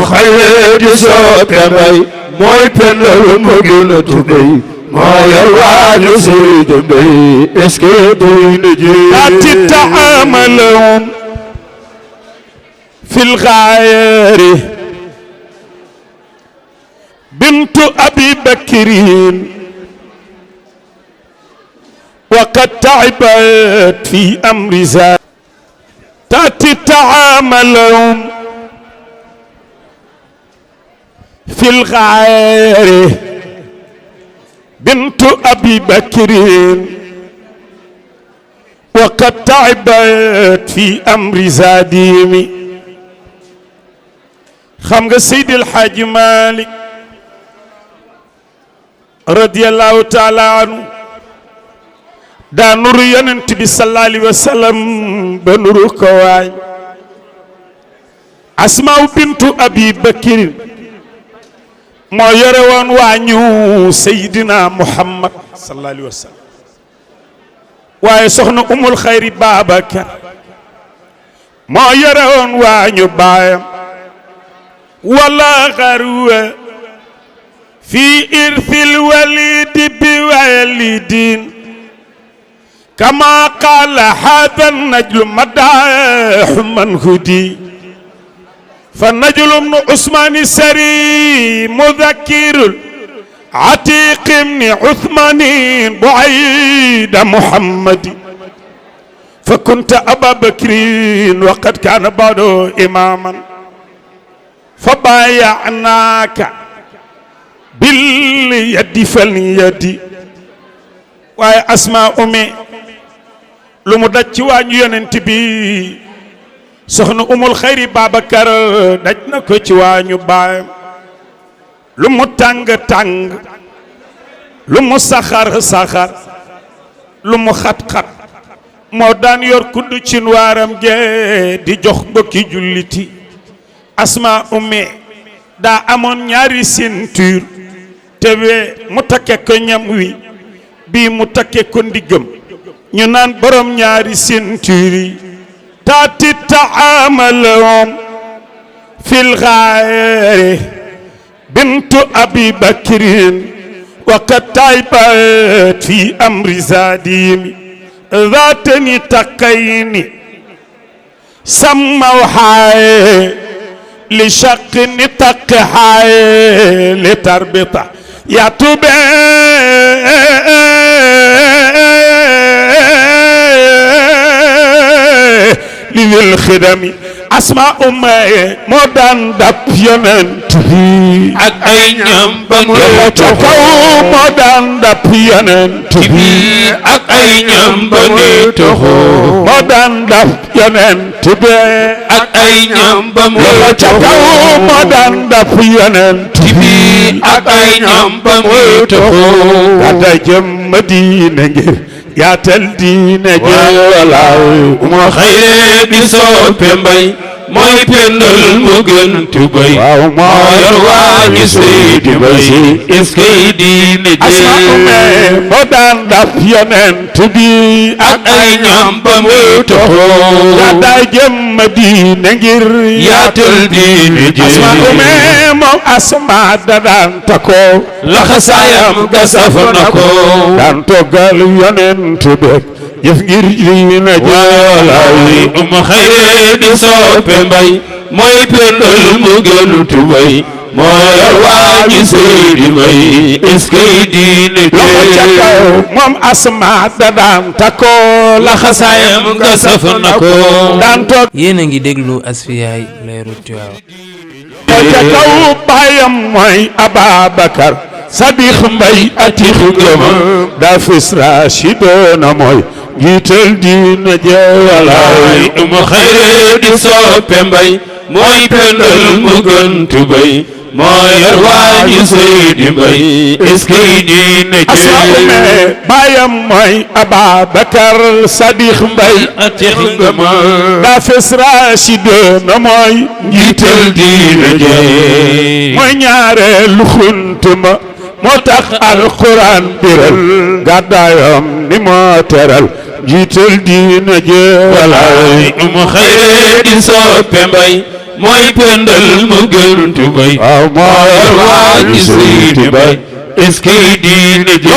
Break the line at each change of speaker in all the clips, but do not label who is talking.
خير سوكبي موي بندل مجنون تبي ما يرواج سيد بي اسكي دين جي
تتعاملون في الغير بنت أبي بكرين وقد تعبت في أمر ذات تتعاملون في الغير بنت أبي بكرين وقد تعبت في أمر زاديمي خمغ سيد الحاج مالك رضي الله تعالى عنه دا نور ينتبي صلى الله عليه وسلم بنور كواي أسماء بنت أبي بكر ما يروان وانيو سيدنا محمد صلى الله عليه وسلم واي سخنا أم الخير بابكر ما يروان وانيو بايم ولا غروة في إرث الوليد بوالدين كما قال هذا النجل مداح من هدي فالنجل ابن عثمان السري مذكر عتيق ابن عثمان بعيد محمد فكنت أبا بكر وقد كان بعد إماما فبايعناك باليد فاليد واي أسماء أمي لمو داج واني يوننتي بي سخنا ام الخير بابكر داج نكو تي واني باي لمو تانغ تانغ لمو سخر سخر لمو خط خط مو دان يور كود تي نوارام جي دي جوخ بوكي جوليتي أسماء أمي دا امون ñaari ceinture tewe mu takke ko ñam wi bi mu takke ko ndigam ñu naan borom ñaari ceinture taati ta'amalum fil ghayri bintu abi bakrin wa kataibat fi amri zadimi ذاتني تقيني سموا حي لشق نطق حي لتربطه يا توبه للخدم أسماء أمي مودان دابيونن تبي
أي نيام بنو
تكو مودان دابيونن تبي
أي نيام بنو تهو
مودان دابيونن تبي
أي نيام بنو
تكو مودان دابيونن
تبي أي نيام بنو تهو
كذا جم مدينة يا تلدينا جلاو
ما خير بيسو بمبي موي بندل مغن تبي ما يرواني سيدي بي اسكي دين
أسماء مودان دافيانن تبي
أي نيام بموتو
كذا جم مدينة
يا تلدين
أسماء مو أسماء دان تكو
لخسايام غسفنكو
دان توغال يونن تبي يفغير دينا جلاو
خير بيسو بمبي موي بندل مغن تبي ما يرواني سيدي بي اسكي دين
moom asma da daan takoo
laxasaayam nga saf na ko
daan toog
yéen a ngi déglu Asfiyahi leeru Tiwaawan
ca kaw baayam mooy Ababakar Sadiq Mbay Atiq Gama daa fis Rashidona mooy jiital diina jeewalaay
xayre di soppe mbay mooy pendal mu gën tubay moo yor waaji Seydi Mbay eskay diina
jee baayam mooy Ababakar Sadiq Mbay
Atiq Gama
daa fis Rashidona mooy
jiital diina jee
mooy ñaareelu xuntuma moo tax alquran biral gàddaayam ni moo teral jiital diina jee
walaay xayre di soppe mbay mooy pendal mu gën tubay moo yor waañu Seydi Bay est-ce que diine ji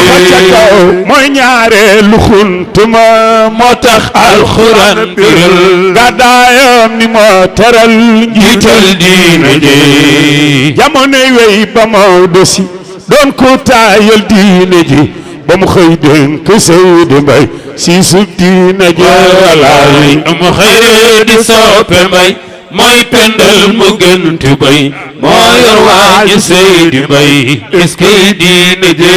mooy ñaareelu xuntuma moo tax alxuraan biral gàddaayam ni moo teral
njiital diine ji
jamonoy wey ba Maodo si doon ko taayal diine ji ba mu xëy dénk Seydi Mbay si sub diine ji walaay
mu xëy di soppe Mbay mooy pendal mu gën tubay moo yor waañu Seydi Bay est-ce que diine ji